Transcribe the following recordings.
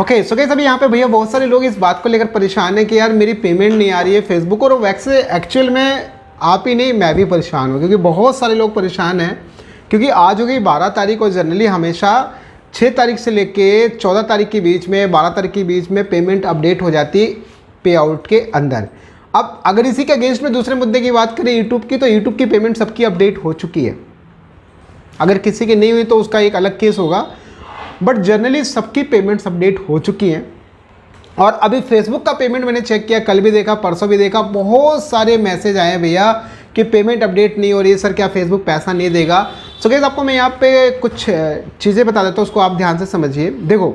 Okay so guys अभी यहाँ पे भैया बहुत सारे लोग इस बात को लेकर परेशान हैं कि यार मेरी पेमेंट नहीं आ रही है फेसबुक, और वैसे एक्चुअल में आप ही नहीं मैं भी परेशान हूँ, क्योंकि बहुत सारे लोग परेशान हैं। क्योंकि आज हो गई 12 तारीख और जनरली हमेशा 6 तारीख से लेके 14 तारीख के बीच में, 12 तारीख के बीच में पेमेंट अपडेट हो जाती है पे आउट के अंदर। अब अगर इसी के अगेंस्ट में दूसरे मुद्दे की बात करें यूट्यूब की, तो यूट्यूब की पेमेंट सबकी अपडेट हो चुकी है। अगर किसी की नहीं हुई तो उसका एक अलग केस होगा, बट जनरली सबकी पेमेंट्स अपडेट हो चुकी हैं। और अभी फेसबुक का पेमेंट मैंने चेक किया, कल भी देखा, परसों भी देखा, बहुत सारे मैसेज आए हैं भैया कि पेमेंट अपडेट नहीं हो रही है सर, क्या फेसबुक पैसा नहीं देगा। सो गाइस आपको मैं यहाँ पे कुछ चीज़ें बता देता हूँ, उसको आप ध्यान से समझिए। देखो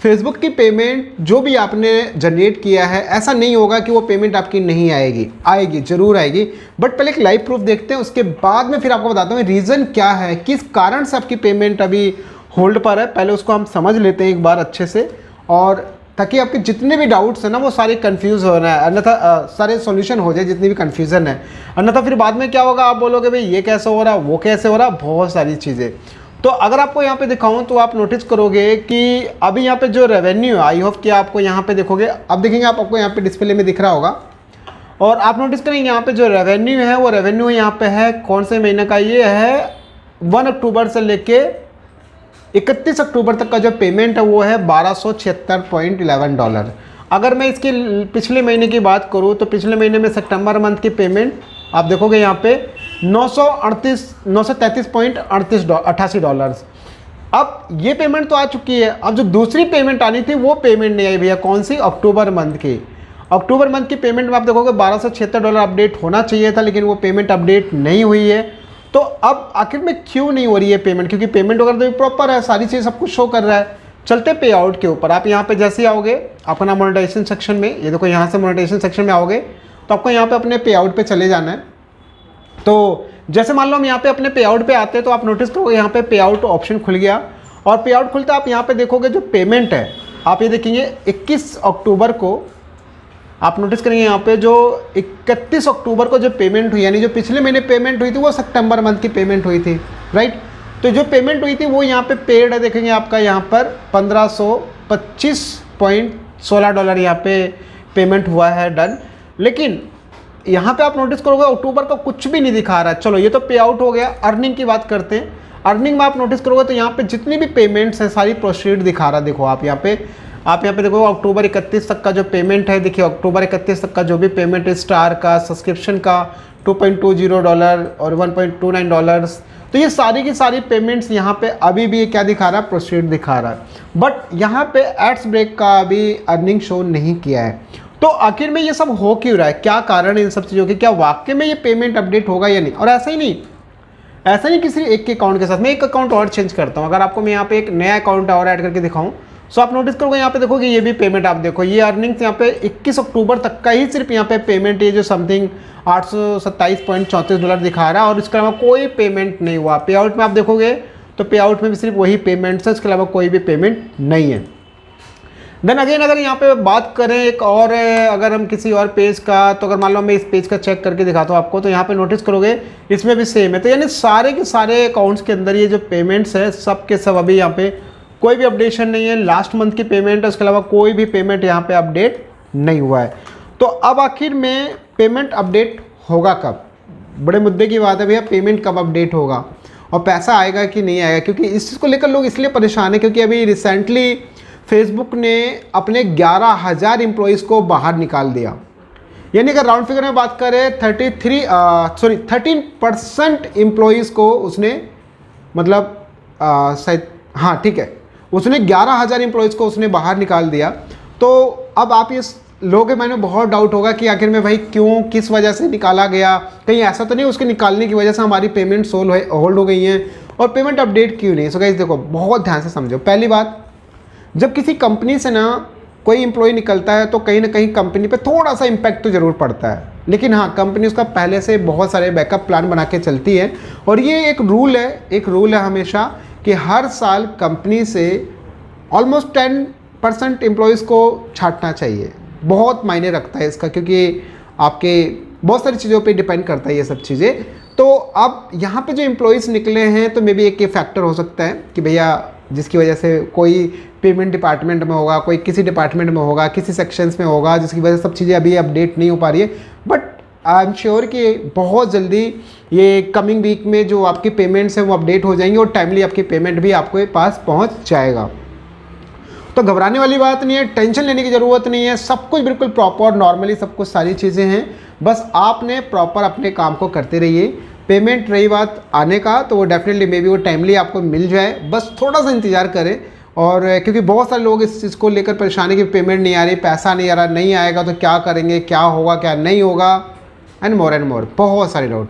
फेसबुक की पेमेंट जो भी आपने जनरेट किया है, ऐसा नहीं होगा कि वो पेमेंट आपकी नहीं आएगी, आएगी ज़रूर आएगी। बट पहले एक लाइव प्रूफ देखते हैं, उसके बाद में फिर आपको बताता हूँ रीज़न क्या है, किस कारण से आपकी पेमेंट अभी होल्ड पर है। पहले उसको हम समझ लेते हैं एक बार अच्छे से, और ताकि आपके जितने भी डाउट्स हैं ना वो सारे कंफ्यूज हो रहे हैं, अन्यथा सारे सॉल्यूशन हो जाए जितनी भी कंफ्यूजन है। अन्यथा फिर बाद में क्या होगा, आप बोलोगे भाई ये कैसे हो रहा, वो कैसे हो रहा, बहुत सारी चीज़ें। तो अगर आपको यहाँ पे दिखाऊं तो आप नोटिस करोगे कि अभी यहाँ पे जो रेवेन्यू है, आई होप कि आपको यहाँ पे देखोगे, अब देखेंगे आपको यहाँ पे डिस्प्ले में दिख रहा होगा, और आप नोटिस करेंगे यहाँ पे जो रेवेन्यू है वो रेवेन्यू यहाँ पे है कौन से महीने का, ये है 1 अक्टूबर से लेके 31 अक्टूबर तक का जो पेमेंट है वो है $1276.11। अगर मैं इसके पिछले महीने की बात करूँ तो पिछले महीने में सितंबर मंथ की पेमेंट आप देखोगे यहाँ पे $933.88। अब ये पेमेंट तो आ चुकी है, अब जो दूसरी पेमेंट आनी थी वो पेमेंट नहीं आई भैया। कौन सी, अक्टूबर मंथ की। अक्टूबर मंथ की पेमेंट में आप देखोगे $1276 अपडेट होना चाहिए था, लेकिन वो पेमेंट अपडेट नहीं हुई है। तो अब आखिर में क्यों नहीं हो रही है पेमेंट, क्योंकि पेमेंट वगैरह तो प्रॉपर है, सारी चीज़ सब कुछ शो कर रहा है। चलते पे आउट के ऊपर, आप यहाँ पे जैसे ही आओगे अपना मोनेटाइजेशन सेक्शन में, ये देखो यहाँ से मोनेटाइजेशन सेक्शन में आओगे तो आपको यहाँ पे अपने पे आउट पे चले जाना है। तो जैसे मान लो हम यहाँ पे अपने पे आउट पे आते हैं तो आप नोटिस करोगे यहाँ पे पे आउट ऑप्शन खुल गया, और पे आउट खुलता है आप यहाँ पे देखोगे जो पेमेंट है, आप ये देखेंगे 21 अक्टूबर को आप नोटिस करेंगे यहाँ पे जो 31 अक्टूबर को जो पेमेंट हुई, यानी जो पिछले महीने पेमेंट हुई थी वो सितंबर मंथ की पेमेंट हुई थी, राइट। तो जो पेमेंट हुई थी वो यहाँ पे पेड है, देखेंगे आपका यहाँ पर $1525.16 यहाँ पे पेमेंट हुआ है, डन। लेकिन यहाँ पे आप नोटिस करोगे अक्टूबर का कुछ भी नहीं दिखा रहा है। चलो ये तो पे आउट हो गया। अर्निंग की बात करते हैं। अर्निंग में आप नोटिस करोगे तो यहाँ पे जितनी भी पेमेंट्स हैं सारी प्रोसीड दिखा रहा है। देखो आप यहाँ पे देखो अक्टूबर 31 तक का जो पेमेंट है, देखिए अक्टूबर 31 तक का जो भी पेमेंट है, स्टार का, सब्सक्रिप्शन का $2.20 और $1.29, तो ये सारी की सारी पेमेंट्स यहाँ पे अभी भी क्या दिखा रहा है, प्रोसीड दिखा रहा है। बट यहाँ पे एड्स ब्रेक का अभी अर्निंग शो नहीं किया है। तो आखिर में ये सब हो क्यों रहा है, क्या कारण है इन सब चीज़ों के, क्या वाकई में ये पेमेंट अपडेट होगा या नहीं। और ऐसा ही नहीं किसी एक के अकाउंट के साथ, मैं एक अकाउंट और चेंज करता हूँ। अगर आपको मैं यहाँ पे एक नया अकाउंट और ऐड करके दिखाऊँ, सो आप नोटिस करोगे यहाँ पे देखोगे ये भी पेमेंट, आप देखो ये अर्निंग्स यहाँ पे 21 अक्टूबर तक का ही सिर्फ यहाँ पे पेमेंट, ये जो समथिंग $827.34 दिखा रहा है, और इसके अलावा कोई पेमेंट नहीं हुआ। पे आउट में आप देखोगे तो पे आउट में भी सिर्फ वही पेमेंट्स है, इसके अलावा कोई भी पेमेंट नहीं है। देन अगेन अगर यहाँ पे बात करें एक और, अगर हम किसी और पेज का, तो अगर मान लो मैं इस पेज का चेक करके दिखाता हूँ आपको, तो यहाँ पे नोटिस करोगे इसमें भी सेम है। तो यानी सारे के सारे अकाउंट्स के अंदर ये जो पेमेंट्स है सब के सब अभी यहाँ पे कोई भी अपडेशन नहीं है। लास्ट मंथ की पेमेंट है, उसके अलावा कोई भी पेमेंट यहाँ पे अपडेट नहीं हुआ है। तो अब आखिर में पेमेंट अपडेट होगा कब, बड़े मुद्दे की बात है भैया, पेमेंट कब अपडेट होगा और पैसा आएगा कि नहीं आएगा। क्योंकि इस चीज़ को लेकर लोग इसलिए परेशान है क्योंकि अभी रिसेंटली फेसबुक ने अपने 11,000 एम्प्लॉयज़ को बाहर निकाल दिया। यानी अगर राउंड फिगर में बात करें 13% एम्प्लॉयज़ को उसने, मतलब शायद, हाँ ठीक है, उसने 11,000 एम्प्लॉयज़ को उसने बाहर निकाल दिया। तो अब आप ये लोगों के मैंने बहुत डाउट होगा कि आखिर में भाई क्यों, किस वजह से निकाला गया, कहीं ऐसा तो नहीं उसके निकालने की वजह से हमारी पेमेंट होल्ड हो गई हैं और पेमेंट अपडेट क्यों नहीं। सो गाइस देखो बहुत ध्यान से समझो। पहली बात, जब किसी कंपनी से ना कोई एम्प्लॉय निकलता है तो कहीं ना कहीं कंपनी पे थोड़ा सा इम्पैक्ट तो ज़रूर पड़ता है, लेकिन हाँ कंपनी उसका पहले से बहुत सारे बैकअप प्लान बना के चलती है। और ये एक रूल है हमेशा कि हर साल कंपनी से ऑलमोस्ट 10% एम्प्लॉयज़ को छांटना चाहिए। बहुत मायने रखता है इसका, क्योंकि आपके बहुत सारी चीज़ों पे डिपेंड करता है ये सब चीज़ें। तो अब यहाँ पे जो एम्प्लॉयज़ निकले हैं तो मे बी एक ये फैक्टर हो सकता है कि भैया जिसकी वजह से कोई पेमेंट डिपार्टमेंट में होगा, कोई किसी डिपार्टमेंट में होगा, किसी सेक्शंस में होगा, जिसकी वजह से सब चीज़ें अभी अपडेट नहीं हो पा रही है। बट आई एम श्योर कि बहुत जल्दी ये कमिंग वीक में जो आपकी पेमेंट्स हैं वो अपडेट हो जाएंगी और टाइमली आपकी पेमेंट भी आपके पास पहुंच जाएगा। तो घबराने वाली बात नहीं है, टेंशन लेने की ज़रूरत नहीं है, सब कुछ बिल्कुल प्रॉपर नॉर्मली सब कुछ सारी चीज़ें हैं। बस आपने प्रॉपर अपने काम को करते रहिए। पेमेंट रही बात आने का, तो वो डेफिनेटली मे बी वो टाइमली आपको मिल जाए, बस थोड़ा सा इंतज़ार करें। और क्योंकि बहुत सारे लोग इस चीज़ को लेकर परेशान है कि पेमेंट नहीं आ रही, पैसा नहीं आ रहा, नहीं आएगा तो क्या करेंगे, क्या होगा क्या नहीं होगा, एंड मोर, बहुत सारे डाउट।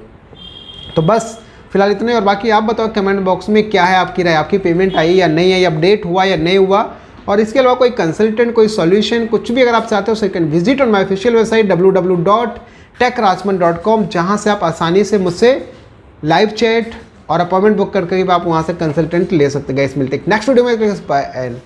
तो बस फिलहाल इतने। और बाकी आप बताओ कमेंट बॉक्स में क्या है आपकी राय, आपकी पेमेंट आई या नहीं आई, अपडेट हुआ या नहीं हुआ। और इसके अलावा कोई कंसल्टेंट, कोई सॉल्यूशन, कुछ भी अगर आप चाहते हो, so you can visit on my official website www.techrachman.com, जहाँ से आप आसानी से मुझसे लाइव चैट और अपॉइंटमेंट बुक करके आप वहाँ से कंसल्टेंट ले सकते हैं। गाइस मिलते हैं नेक्स्ट वीडियो में, बाय एंड